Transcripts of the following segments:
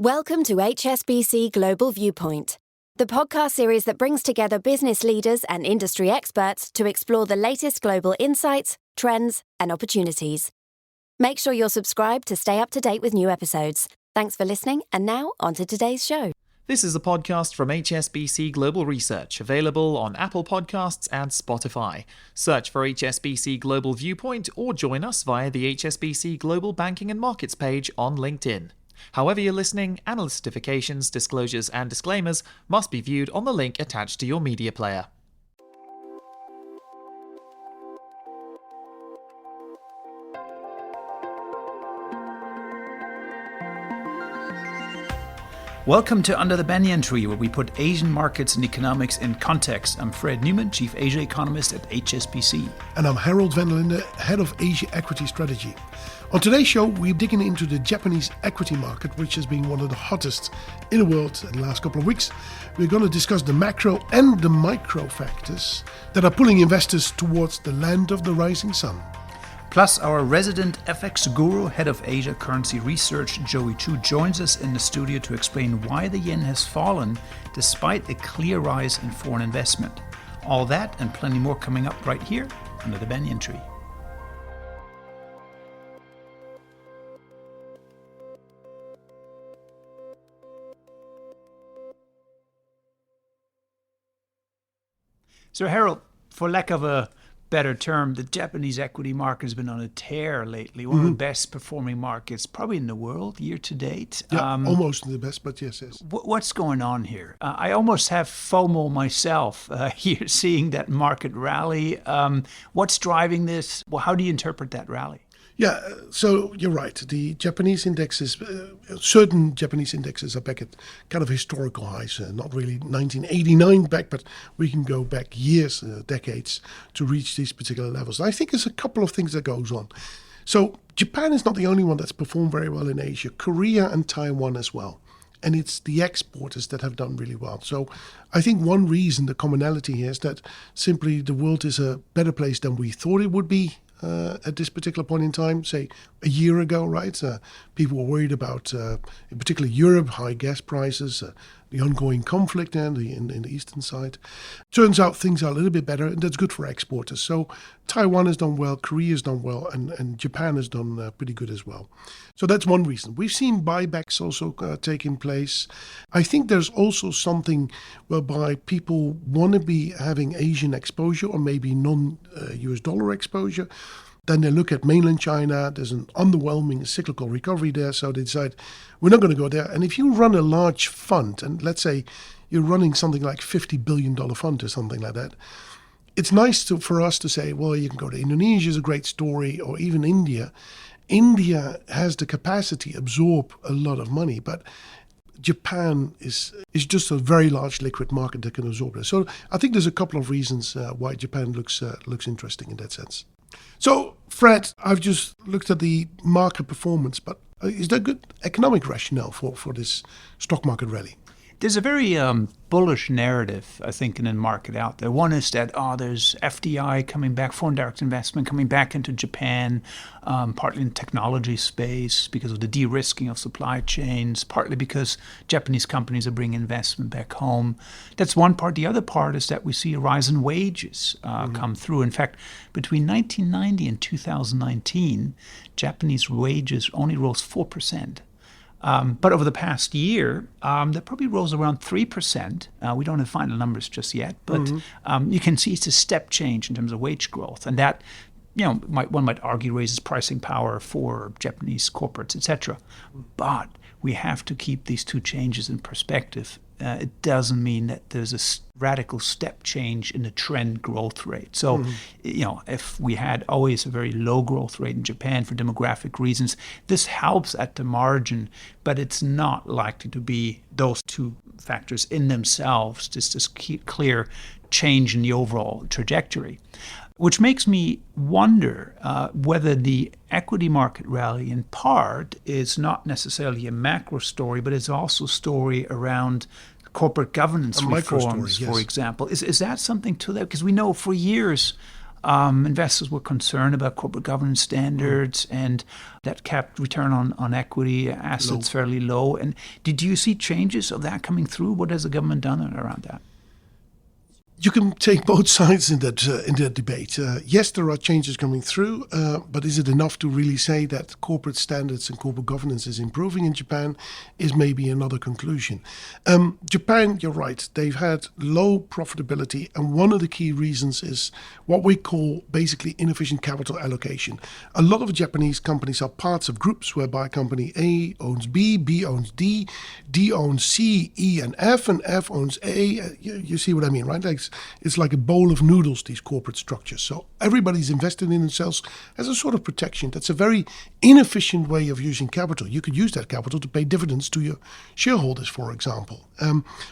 Welcome to HSBC Global Viewpoint, the podcast series that brings together business leaders and industry experts to explore the latest global insights, trends, and opportunities. Make sure you're subscribed to stay up to date with new episodes. Thanks for listening, and now on to today's show. This is a podcast from HSBC Global Research, available on Apple Podcasts and Spotify. Search for HSBC Global Viewpoint or join us via the HSBC Global Banking and Markets page on LinkedIn. However you're listening, analyst certifications, disclosures, and disclaimers must be viewed on the link attached to your media player. Welcome to Under the Banyan Tree, where we put Asian markets and economics in context. I'm Fred Newman, Chief Asia Economist at HSBC. And I'm Harold van der Linde, Head of Asia Equity Strategy. On today's show, we're digging into the Japanese equity market, which has been one of the hottest in the world in the last couple of weeks. We're going to discuss the macro and the micro factors that are pulling investors towards the land of the rising sun. Plus, our resident FX guru, Head of Asia Currency Research, Joey Chu, joins us in the studio to explain why the yen has fallen despite a clear rise in foreign investment. All that and plenty more coming up right here under the Banyan Tree. So Harold, for lack of a better term, the Japanese equity market has been on a tear lately. One of the best performing markets probably in the world year to date. Yeah, almost the best, but yes. What's going on here? I almost have FOMO myself here seeing that market rally. What's driving this? Well, how do you interpret that rally? Yeah, so you're right. The Japanese indexes, certain Japanese indexes are back at kind of historical highs. Not really 1989 back, but we can go back years, decades to reach these particular levels. I think there's a couple of things that goes on. So Japan is not the only one that's performed very well in Asia. Korea and Taiwan as well. And it's the exporters that have done really well. So I think one reason, the commonality here, is that simply the world is a better place than we thought it would be. At this particular point in time, say a year ago, right? People were worried about, in particular Europe, high gas prices, the ongoing conflict in the eastern side. Turns out things are a little bit better, and that's good for exporters. So Taiwan has done well, Korea has done well, and Japan has done pretty good as well. So that's one reason. We've seen buybacks also taking place. I think there's also something whereby people want to be having Asian exposure or maybe non-US dollar exposure. Then they look at mainland China. There's an underwhelming cyclical recovery there. So they decide, we're not going to go there. And if you run a large fund, and let's say you're running something like $50 billion fund or something like that, it's nice for us to say, well, you can go to Indonesia, is a great story, or even India. India has the capacity to absorb a lot of money, but Japan is just a very large liquid market that can absorb it. So I think there's a couple of reasons why Japan looks interesting in that sense. So, Fred, I've just looked at the market performance, but is there good economic rationale for this stock market rally? There's a very bullish narrative, I think, in the market out there. One is that, there's FDI coming back, foreign direct investment coming back into Japan, partly in the technology space because of the de-risking of supply chains, partly because Japanese companies are bringing investment back home. That's one part. The other part is that we see a rise in wages come through. In fact, between 1990 and 2019, Japanese wages only rose 4%. But over the past year, that probably rose around 3%. We don't have final numbers just yet, but you can see it's a step change in terms of wage growth. And that, one might argue raises pricing power for Japanese corporates, etc. But we have to keep these two changes in perspective. It doesn't mean that there's a radical step change in the trend growth rate. So, if we had always a very low growth rate in Japan for demographic reasons, this helps at the margin, but it's not likely to be those two factors in themselves, just this clear change in the overall trajectory. Which makes me wonder whether the equity market rally in part is not necessarily a macro story, but it's also a story around corporate governance reforms, for example. Is that something to that? Because we know for years Investors were concerned about corporate governance standards, and that kept return on equity assets fairly low. And did you see changes of that coming through? What has the government done around that? You can take both sides in that debate. Yes, there are changes coming through, but is it enough to really say that corporate standards and corporate governance is improving in Japan? Is maybe another conclusion. Japan, you're right, they've had low profitability, and one of the key reasons is what we call basically inefficient capital allocation. A lot of Japanese companies are parts of groups whereby company A owns B, B owns D, D owns C, E and F owns A. You see what I mean, right? It's like a bowl of noodles, these corporate structures. So everybody's invested in themselves as a sort of protection. That's a very inefficient way of using capital. You could use that capital to pay dividends to your shareholders, for example.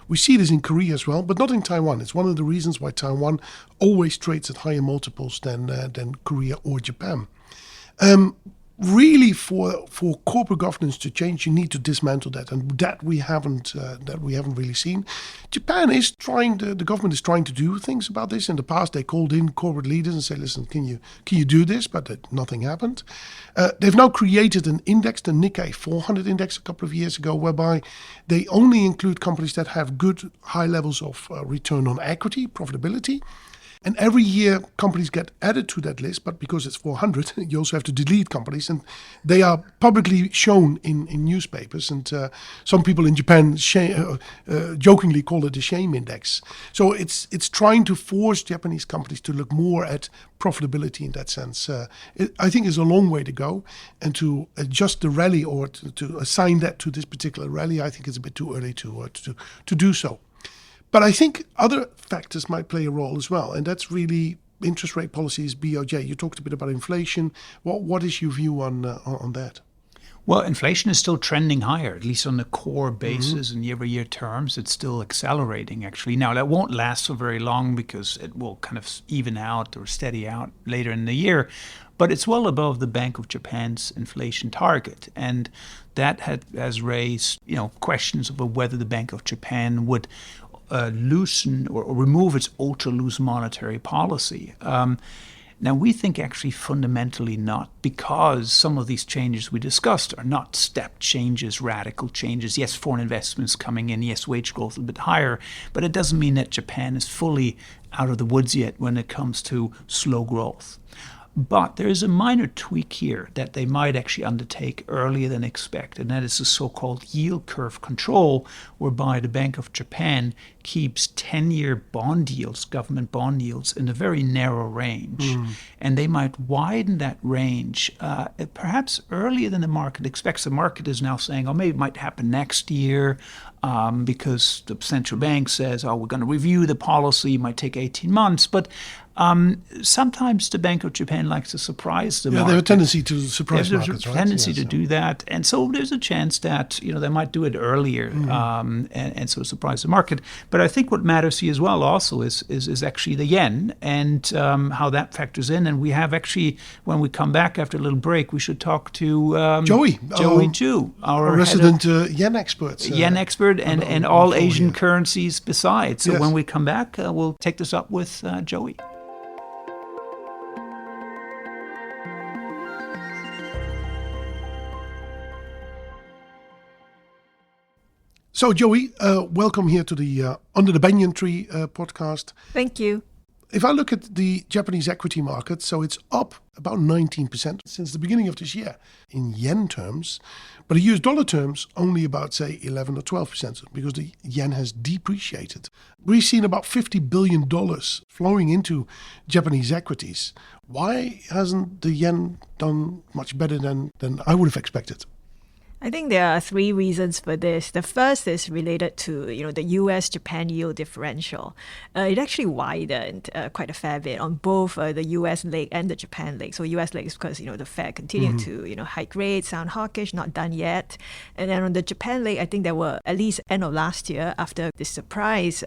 We see this in Korea as well, but not in Taiwan. It's one of the reasons why Taiwan always trades at higher multiples than Korea or Japan. Really, for corporate governance to change, you need to dismantle that, and that we haven't really seen. Japan is trying. The government is trying to do things about this. In the past, they called in corporate leaders and said, "Listen, can you do this?" But nothing happened. They've now created an index, the Nikkei 400 index, a couple of years ago, whereby they only include companies that have good high levels of return on equity, profitability. And every year, companies get added to that list, but because it's 400, you also have to delete companies, and they are publicly shown in newspapers. And some people in Japan jokingly call it the shame index. So it's trying to force Japanese companies to look more at profitability in that sense. I think it's a long way to go, and to adjust the rally or to assign that to this particular rally, I think it's a bit too early to do so. But I think other factors might play a role as well, and that's really interest rate policies, BOJ. You talked a bit about inflation. What is your view on that? Well, inflation is still trending higher, at least on the core basis in year-over-year terms. It's still accelerating, actually. Now, that won't last for very long because it will kind of even out or steady out later in the year. But it's well above the Bank of Japan's inflation target. And that has raised, questions about whether the Bank of Japan would loosen or remove its ultra-loose monetary policy. Now, we think actually fundamentally not, because some of these changes we discussed are not step changes, radical changes. Yes, foreign investments coming in. Yes, wage growth a bit higher. But it doesn't mean that Japan is fully out of the woods yet when it comes to slow growth. But there is a minor tweak here that they might actually undertake earlier than expected, and that is the so-called yield curve control, whereby the Bank of Japan keeps 10-year bond yields, government bond yields, in a very narrow range. And they might widen that range perhaps earlier than the market expects. The market is now saying, maybe it might happen next year because the central bank says, we're going to review the policy, it might take 18 months. But sometimes the Bank of Japan likes to surprise the market. They have a tendency to surprise markets, right? There's a tendency to do that. And so there's a chance that, they might do it earlier and sort of surprise the market. But I think what matters here as well also is actually the yen and how that factors in. And we have actually, when we come back after a little break, we should talk to Joey Chu, our resident yen expert. Yen expert and all Asian currencies besides. So when we come back, we'll take this up with Joey. So, Joey, welcome here to the Under the Banyan Tree podcast. Thank you. If I look at the Japanese equity market, so it's up about 19% since the beginning of this year in yen terms, but in US dollar terms, only about, say, 11 or 12% because the yen has depreciated. We've seen about $50 billion flowing into Japanese equities. Why hasn't the yen done much better than I would have expected? I think there are three reasons for this. The first is related to the U.S.-Japan yield differential. It actually widened quite a fair bit on both the U.S. leg and the Japan leg. So U.S. leg is because the Fed continued to hike rates, sound hawkish, not done yet. And then on the Japan leg, I think there were at least end of last year after this surprise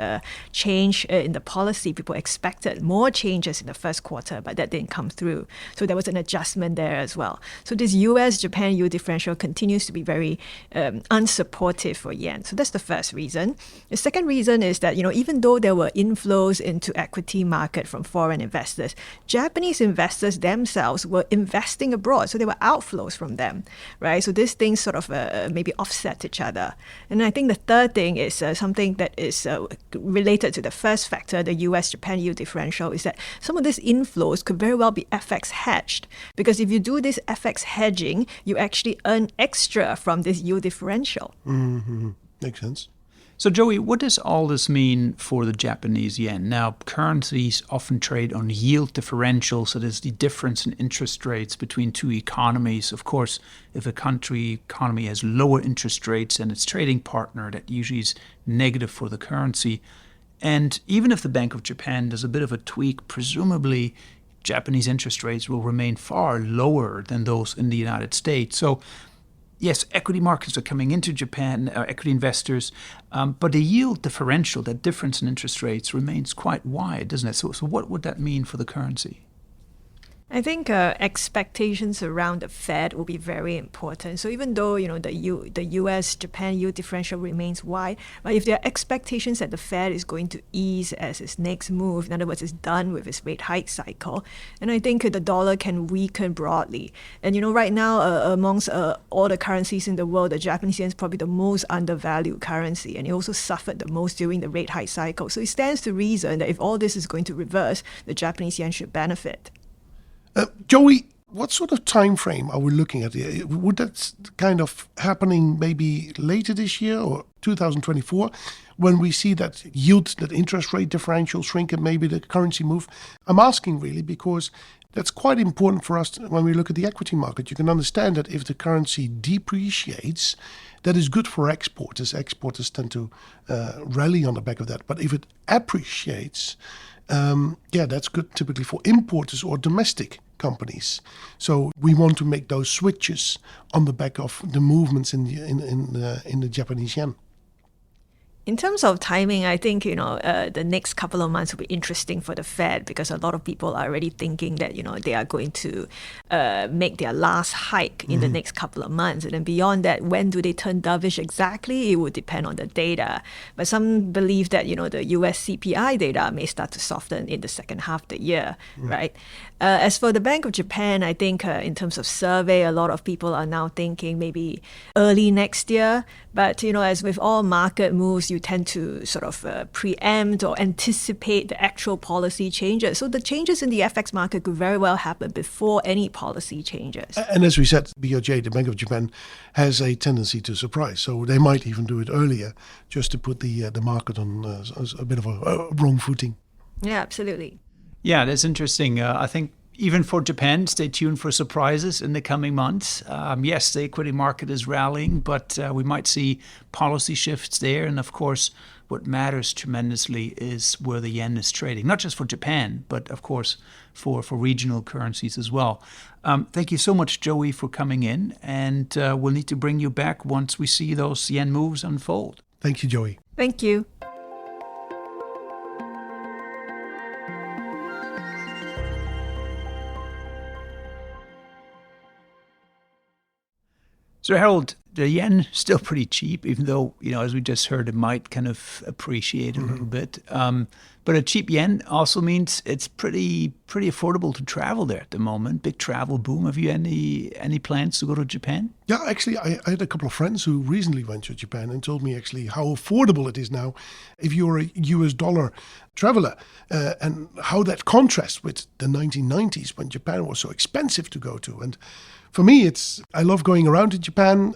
change in the policy, people expected more changes in the first quarter, but that didn't come through. So there was an adjustment there as well. So this U.S.-Japan yield differential continues to be very unsupportive for yen. So that's the first reason. The second reason is that, even though there were inflows into equity market from foreign investors, Japanese investors themselves were investing abroad. So there were outflows from them, right? So these things sort of maybe offset each other. And I think the third thing is something that is related to the first factor, the US-Japan yield differential, is that some of these inflows could very well be FX hedged. Because if you do this FX hedging, you actually earn extra from this yield differential. Mm-hmm. Makes sense. So, Joey, what does all this mean for the Japanese yen? Now, currencies often trade on yield differentials, so there's the difference in interest rates between two economies. Of course, if a economy has lower interest rates than its trading partner, that usually is negative for the currency. And even if the Bank of Japan does a bit of a tweak, presumably Japanese interest rates will remain far lower than those in the United States. So, yes, equity markets are coming into Japan, equity investors, but the yield differential, that difference in interest rates, remains quite wide, doesn't it? So what would that mean for the currency? I think expectations around the Fed will be very important. So even though the US-Japan yield differential remains wide, but if there are expectations that the Fed is going to ease as its next move, in other words, it's done with its rate hike cycle, and I think the dollar can weaken broadly. And right now, amongst all the currencies in the world, the Japanese yen is probably the most undervalued currency, and it also suffered the most during the rate hike cycle. So it stands to reason that if all this is going to reverse, the Japanese yen should benefit. Joey, what sort of time frame are we looking at here? Would that kind of happening maybe later this year or 2024 when we see that yield, that interest rate differential shrink and maybe the currency move? I'm asking really because that's quite important for us when we look at the equity market. You can understand that if the currency depreciates, that is good for exporters. Exporters tend to rally on the back of that. But if it appreciates, that's good typically for importers or domestic companies. So we want to make those switches on the back of the movements in the Japanese yen. In terms of timing, I think, the next couple of months will be interesting for the Fed because a lot of people are already thinking that, they are going to make their last hike in the next couple of months. And then beyond that, when do they turn dovish exactly? It would depend on the data. But some believe that, the US CPI data may start to soften in the second half of the year, right? As for the Bank of Japan, I think in terms of survey, a lot of people are now thinking maybe early next year. But, as with all market moves, you tend to sort of preempt or anticipate the actual policy changes. So the changes in the FX market could very well happen before any policy changes. And as we said, BOJ, the Bank of Japan, has a tendency to surprise. So they might even do it earlier just to put the market on a bit of a wrong footing. Yeah, absolutely. Yeah, that's interesting. I think even for Japan, stay tuned for surprises in the coming months. Yes, the equity market is rallying, but we might see policy shifts there. And of course, what matters tremendously is where the yen is trading, not just for Japan, but of course for regional currencies as well. Thank you so much, Joey, for coming in. And we'll need to bring you back once we see those yen moves unfold. Thank you, Joey. Thank you. So, Harold, the yen still pretty cheap, even though, as we just heard, it might kind of appreciate a little bit. But a cheap yen also means it's pretty affordable to travel there at the moment. Big travel boom. Have you any plans to go to Japan? Yeah, actually, I had a couple of friends who recently went to Japan and told me actually how affordable it is now if you're a US dollar traveler and how that contrasts with the 1990s when Japan was so expensive to go to. And for me, I love going around in Japan.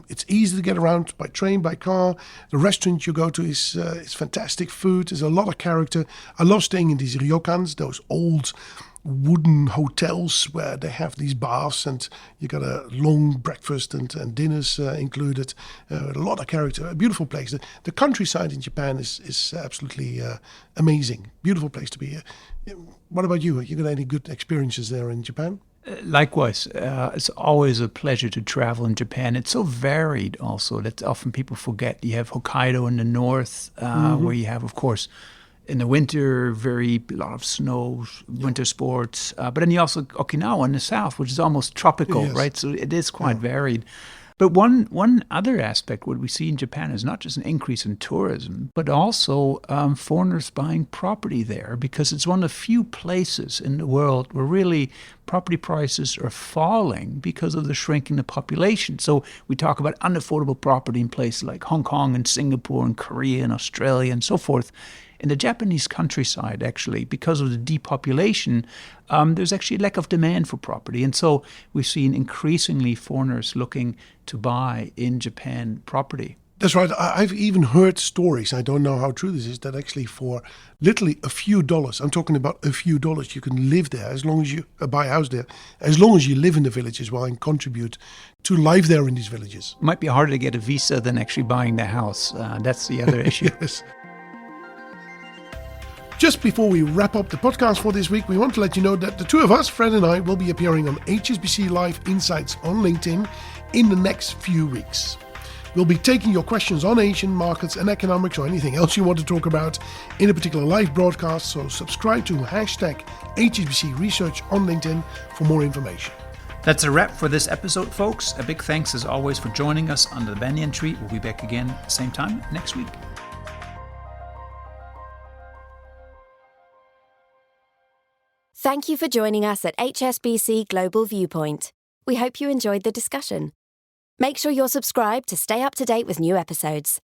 It's easy to get around by train, by car. The restaurant you go to is fantastic food. There's a lot of character. I love staying in these ryokans, those old wooden hotels where they have these baths and you got a long breakfast and dinners included. A lot of character. A beautiful place. The countryside in Japan is absolutely amazing. Beautiful place to be. What about you? You got any good experiences there in Japan? Likewise, it's always a pleasure to travel in Japan. It's so varied also that often people forget. You have Hokkaido in the north, where you have, of course, in the winter, a lot of snow, winter sports. But then you also Okinawa in the south, which is almost tropical, Yes. right? So it is quite varied. But one other aspect, what we see in Japan is not just an increase in tourism, but also foreigners buying property there, because it's one of the few places in the world where really property prices are falling because of the shrinking of the population. So we talk about unaffordable property in places like Hong Kong and Singapore and Korea and Australia and so forth. In the Japanese countryside, actually, because of the depopulation, there's actually a lack of demand for property. And so we've seen increasingly foreigners looking to buy in Japan property. That's right. I've even heard stories, I don't know how true this is, that actually for literally a few dollars, I'm talking about a few dollars, you can live there as long as you buy a house there, as long as you live in the village as well and contribute to life there in these villages. It might be harder to get a visa than actually buying the house. That's the other issue. Yes. Just before we wrap up the podcast for this week, we want to let you know that the two of us, Fred and I, will be appearing on HSBC Live Insights on LinkedIn in the next few weeks. We'll be taking your questions on Asian markets and economics or anything else you want to talk about in a particular live broadcast, so subscribe to #HSBC Research on LinkedIn for more information. That's a wrap for this episode, folks. A big thanks as always for joining us under the Banyan Tree. We'll be back again same time next week. Thank you for joining us at HSBC Global Viewpoint. We hope you enjoyed the discussion. Make sure you're subscribed to stay up to date with new episodes.